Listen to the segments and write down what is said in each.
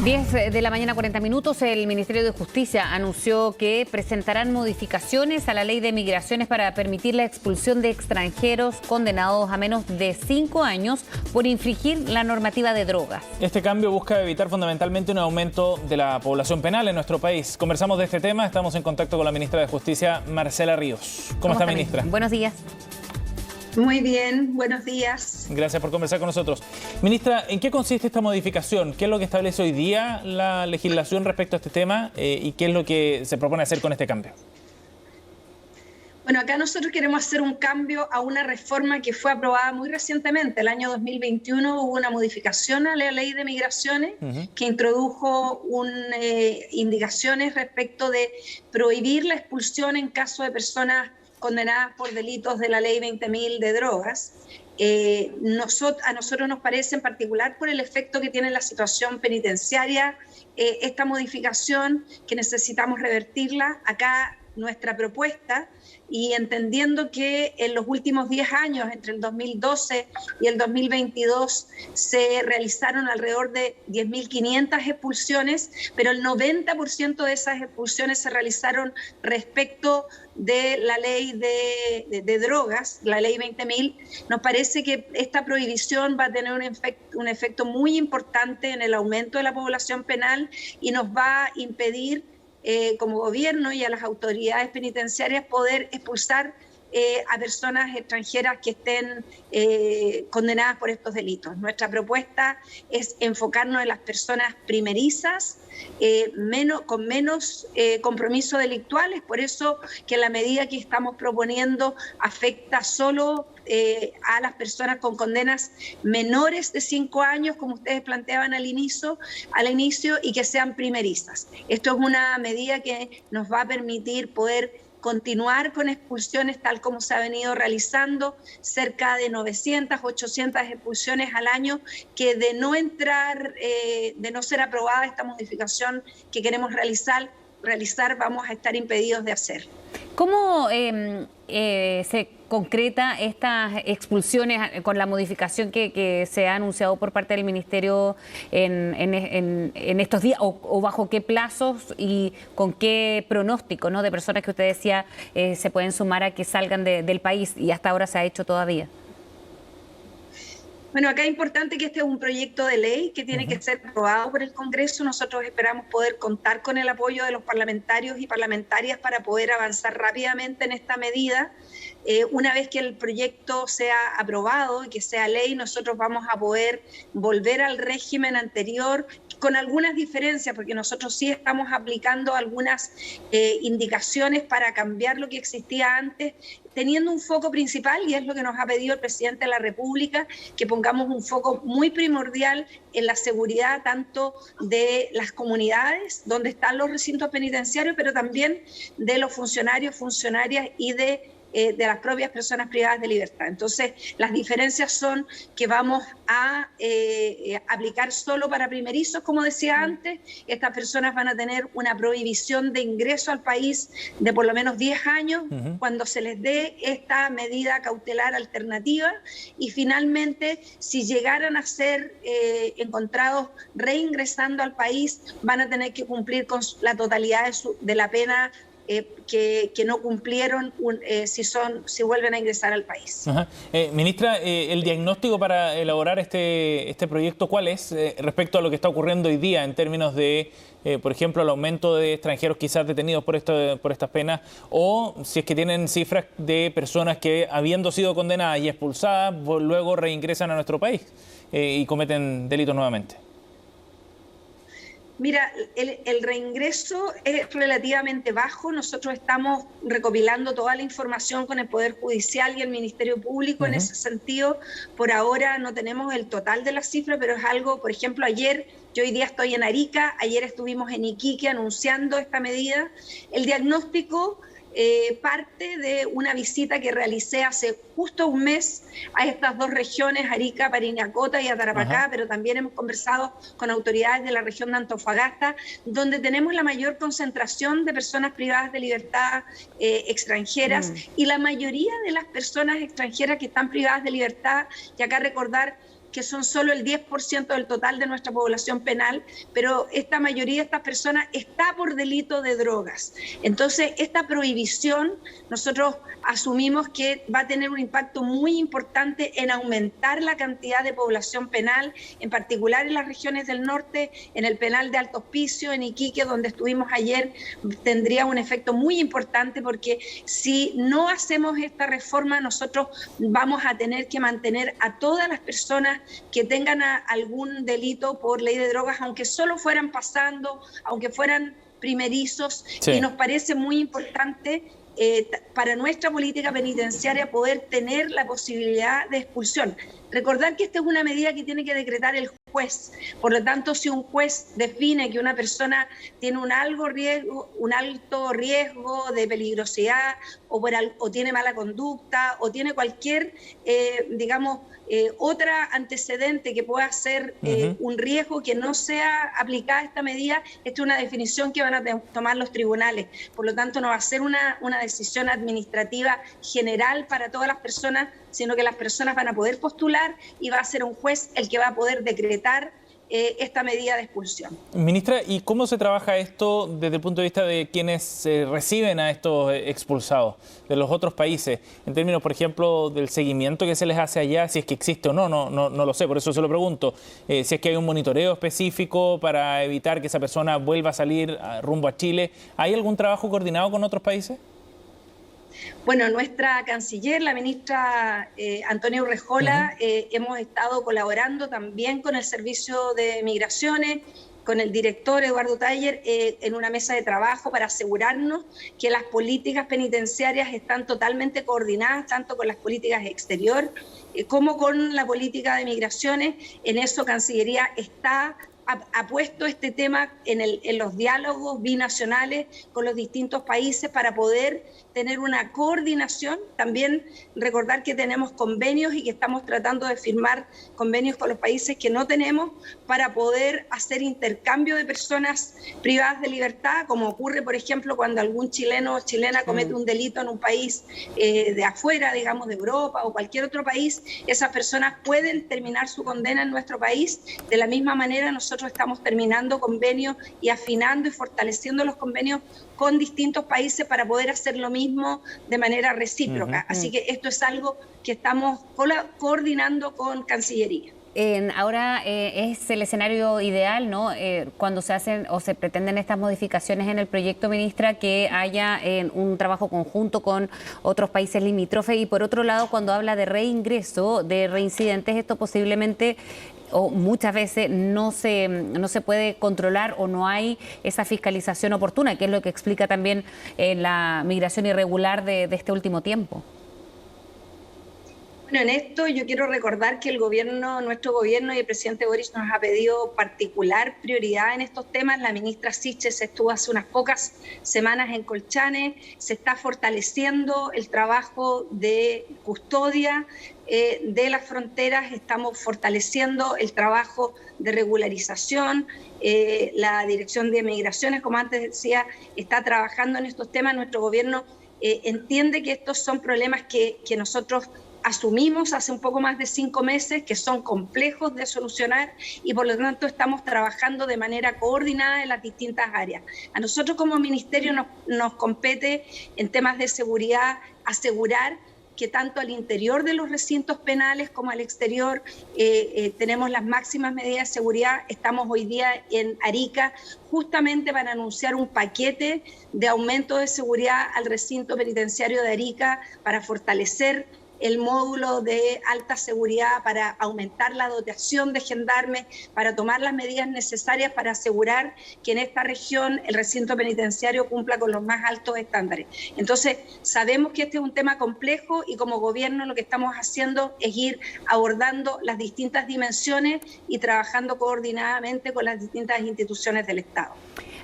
10 de la mañana, 40 minutos, el Ministerio de Justicia anunció que presentarán modificaciones a la ley de migraciones para permitir la expulsión de extranjeros condenados a menos de 5 años por infringir la normativa de drogas. Este cambio busca evitar fundamentalmente un aumento de la población penal en nuestro país. Conversamos de este tema, estamos en contacto con la ministra de Justicia, Marcela Ríos. ¿Cómo está, ministra? Buenos días. Muy bien, buenos días. Gracias por conversar con nosotros. Ministra, ¿en qué consiste esta modificación? ¿Qué es lo que establece hoy día la legislación respecto a este tema y qué es lo que se propone hacer con este cambio? Bueno, acá nosotros queremos hacer un cambio a una reforma que fue aprobada muy recientemente. El año 2021 hubo una modificación a la ley de migraciones que introdujo indicaciones respecto de prohibir la expulsión en caso de personas condenadas por delitos de la ley 20.000 de drogas. A nosotros nos parece, en particular por el efecto que tiene en la situación penitenciaria, esta modificación que necesitamos revertirla. Acá nuestra propuesta, y entendiendo que en los últimos 10 años, entre el 2012 y el 2022, se realizaron alrededor de 10.500 expulsiones, pero el 90% de esas expulsiones se realizaron respecto de la ley de drogas, la ley 20.000, nos parece que esta prohibición va a tener un efecto muy importante en el aumento de la población penal y nos va a impedir como gobierno y a las autoridades penitenciarias poder expulsar a personas extranjeras que estén condenadas por estos delitos. Nuestra propuesta es enfocarnos en las personas primerizas, con menos compromiso delictuales, por eso que la medida que estamos proponiendo afecta solo a las personas con condenas menores de 5 años, como ustedes planteaban al inicio, y que sean primerizas. Esto es una medida que nos va a permitir poder continuar con expulsiones tal como se ha venido realizando, cerca de 900, 800 expulsiones al año, que de no ser aprobada esta modificación que queremos realizar, vamos a estar impedidos de hacer. ¿Cómo se concreta estas expulsiones con la modificación que se ha anunciado por parte del Ministerio en estos días? ¿O bajo qué plazos y con qué pronóstico, ¿no?, de personas que usted decía se pueden sumar a que salgan del país y hasta ahora se ha hecho todavía? Bueno, acá es importante que este es un proyecto de ley que tiene que ser aprobado por el Congreso. Nosotros esperamos poder contar con el apoyo de los parlamentarios y parlamentarias para poder avanzar rápidamente en esta medida. Una vez que el proyecto sea aprobado y que sea ley, nosotros vamos a poder volver al régimen anterior con algunas diferencias, porque nosotros sí estamos aplicando algunas indicaciones para cambiar lo que existía antes, teniendo un foco principal, y es lo que nos ha pedido el presidente de la República, que pongamos un foco muy primordial en la seguridad tanto de las comunidades donde están los recintos penitenciarios, pero también de los funcionarios, funcionarias y de las propias personas privadas de libertad. Entonces, las diferencias son que vamos a aplicar solo para primerizos, como decía antes. Estas personas van a tener una prohibición de ingreso al país de por lo menos 10 años cuando se les dé esta medida cautelar alternativa, y finalmente, si llegaran a ser encontrados reingresando al país, van a tener que cumplir con la totalidad de la pena que no cumplieron si vuelven a ingresar al país. Ministra, el diagnóstico para elaborar este proyecto, ¿cuál es respecto a lo que está ocurriendo hoy día en términos de, por ejemplo, el aumento de extranjeros quizás detenidos por estas penas, o si es que tienen cifras de personas que, habiendo sido condenadas y expulsadas, luego reingresan a nuestro país y cometen delitos nuevamente? Mira, el reingreso es relativamente bajo. Nosotros estamos recopilando toda la información con el Poder Judicial y el Ministerio Público en ese sentido. Por ahora no tenemos el total de las cifras, pero es algo, por ejemplo, yo hoy día estoy en Arica, ayer estuvimos en Iquique anunciando esta medida. El diagnóstico parte de una visita que realicé hace justo un mes a estas dos regiones, Arica, Parinacota y Tarapacá, pero también hemos conversado con autoridades de la región de Antofagasta, donde tenemos la mayor concentración de personas privadas de libertad extranjeras, y la mayoría de las personas extranjeras que están privadas de libertad, y acá recordar que son solo el 10% del total de nuestra población penal, pero esta mayoría de estas personas está por delito de drogas. Entonces, esta prohibición nosotros asumimos que va a tener un impacto muy importante en aumentar la cantidad de población penal, en particular en las regiones del norte, en el penal de Alto Hospicio, en Iquique, donde estuvimos ayer, tendría un efecto muy importante, porque si no hacemos esta reforma, nosotros vamos a tener que mantener a todas las personas que tengan algún delito por ley de drogas, aunque solo fueran pasando, aunque fueran primerizos, sí. Y nos parece muy importante para nuestra política penitenciaria poder tener la posibilidad de expulsión. Recordar que esta es una medida que tiene que decretar el juez. Por lo tanto, si un juez define que una persona tiene un alto riesgo de peligrosidad o tiene mala conducta o tiene cualquier, otra antecedente que pueda ser un riesgo que no sea aplicada esta medida, esta es una definición que van a tomar los tribunales. Por lo tanto, no va a ser una decisión administrativa general para todas las personas, sino que las personas van a poder postular y va a ser un juez el que va a poder decretar esta medida de expulsión. Ministra, ¿y cómo se trabaja esto desde el punto de vista de quienes reciben a estos expulsados de los otros países? En términos, por ejemplo, del seguimiento que se les hace allá, si es que existe o no lo sé, por eso se lo pregunto. Si es que hay un monitoreo específico para evitar que esa persona vuelva a salir rumbo a Chile. ¿Hay algún trabajo coordinado con otros países? Bueno, nuestra canciller, la ministra Antonia Urrejola, hemos estado colaborando también con el Servicio de Migraciones, con el director Eduardo Taller, en una mesa de trabajo para asegurarnos que las políticas penitenciarias están totalmente coordinadas, tanto con las políticas exterior como con la política de migraciones. En eso Cancillería ha puesto este tema en los diálogos binacionales con los distintos países para poder tener una coordinación. También recordar que tenemos convenios y que estamos tratando de firmar convenios con los países que no tenemos para poder hacer intercambio de personas privadas de libertad, como ocurre, por ejemplo, cuando algún chileno o chilena comete un delito en un país de afuera, digamos, de Europa o cualquier otro país. Esas personas pueden terminar su condena en nuestro país. De la misma manera, nosotros estamos terminando convenios y afinando y fortaleciendo los convenios con distintos países para poder hacer lo mismo de manera recíproca. Así que esto es algo que estamos coordinando con Cancillería. Ahora es el escenario ideal, ¿no? Cuando se hacen o se pretenden estas modificaciones en el proyecto, ministra, que haya un trabajo conjunto con otros países limítrofes. Y por otro lado, cuando habla de reingreso de reincidentes, esto posiblemente o muchas veces no se puede controlar o no hay esa fiscalización oportuna, que es lo que explica también la migración irregular de este último tiempo. Bueno, en esto yo quiero recordar que nuestro gobierno y el presidente Boric nos ha pedido particular prioridad en estos temas. La ministra Siches estuvo hace unas pocas semanas en Colchane. Se está fortaleciendo el trabajo de custodia de las fronteras, estamos fortaleciendo el trabajo de regularización. La Dirección de Migraciones, como antes decía, está trabajando en estos temas. Nuestro gobierno entiende que estos son problemas que nosotros asumimos hace un poco más de 5 meses, que son complejos de solucionar y por lo tanto estamos trabajando de manera coordinada en las distintas áreas. A nosotros como ministerio nos compete en temas de seguridad asegurar que tanto al interior de los recintos penales como al exterior tenemos las máximas medidas de seguridad. Estamos hoy día en Arica justamente para anunciar un paquete de aumento de seguridad al recinto penitenciario de Arica para fortalecer el módulo de alta seguridad, para aumentar la dotación de gendarmes, para tomar las medidas necesarias para asegurar que en esta región el recinto penitenciario cumpla con los más altos estándares. Entonces, sabemos que este es un tema complejo y como gobierno lo que estamos haciendo es ir abordando las distintas dimensiones y trabajando coordinadamente con las distintas instituciones del Estado.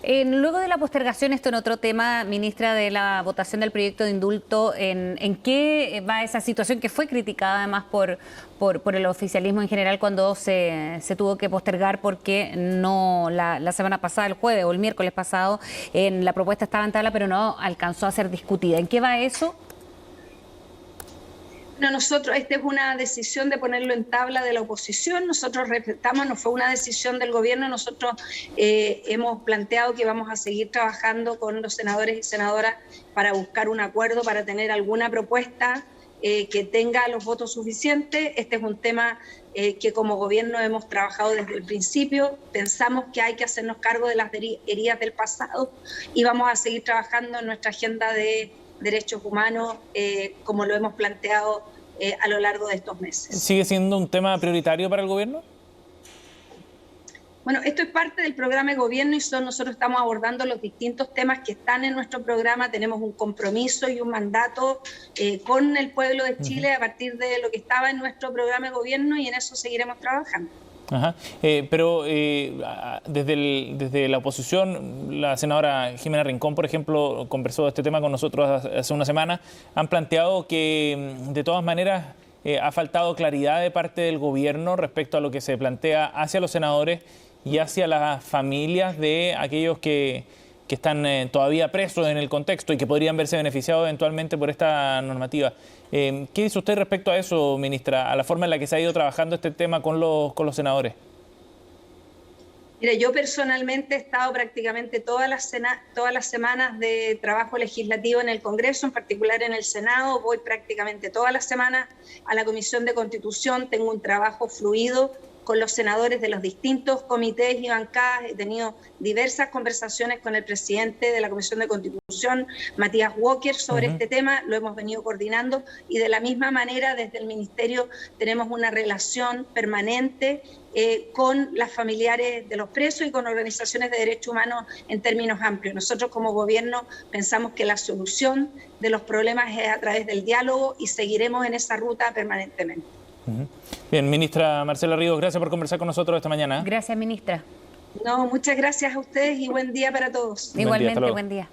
Luego de la postergación, esto en otro tema, ministra, de la votación del proyecto de indulto, ¿en qué va esa situación que fue criticada además por el oficialismo en general cuando se tuvo que postergar porque no la semana pasada, el jueves o el miércoles pasado, la propuesta estaba en tabla pero no alcanzó a ser discutida? ¿En qué va eso? No, nosotros, esta es una decisión de ponerlo en tabla de la oposición, nosotros respetamos, no fue una decisión del gobierno, nosotros hemos planteado que vamos a seguir trabajando con los senadores y senadoras para buscar un acuerdo, para tener alguna propuesta que tenga los votos suficientes. Este es un tema que como gobierno hemos trabajado desde el principio, pensamos que hay que hacernos cargo de las heridas del pasado y vamos a seguir trabajando en nuestra agenda de derechos humanos, como lo hemos planteado a lo largo de estos meses. ¿Sigue siendo un tema prioritario para el gobierno? Bueno, esto es parte del programa de gobierno y nosotros estamos abordando los distintos temas que están en nuestro programa. Tenemos un compromiso y un mandato con el pueblo de Chile a partir de lo que estaba en nuestro programa de gobierno y en eso seguiremos trabajando. Ajá. Pero desde la oposición, la senadora Jimena Rincón, por ejemplo, conversó de este tema con nosotros hace una semana. Han planteado que, de todas maneras, ha faltado claridad de parte del gobierno respecto a lo que se plantea hacia los senadores y hacia las familias de aquellos que están todavía presos en el contexto y que podrían verse beneficiados eventualmente por esta normativa. ¿Qué dice usted respecto a eso, ministra, a la forma en la que se ha ido trabajando este tema con los senadores? Mire, yo personalmente he estado prácticamente todas las semanas de trabajo legislativo en el Congreso, en particular en el Senado. Voy prácticamente todas las semanas a la Comisión de Constitución, tengo un trabajo fluido con los senadores de los distintos comités y bancadas. He tenido diversas conversaciones con el presidente de la Comisión de Constitución, Matías Walker, sobre este tema. Lo hemos venido coordinando y de la misma manera desde el Ministerio tenemos una relación permanente con las familiares de los presos y con organizaciones de derechos humanos en términos amplios. Nosotros como gobierno pensamos que la solución de los problemas es a través del diálogo y seguiremos en esa ruta permanentemente. Bien, ministra Marcela Ríos, gracias por conversar con nosotros esta mañana. Gracias, ministra. No, muchas gracias a ustedes y buen día para todos. Igualmente, buen día.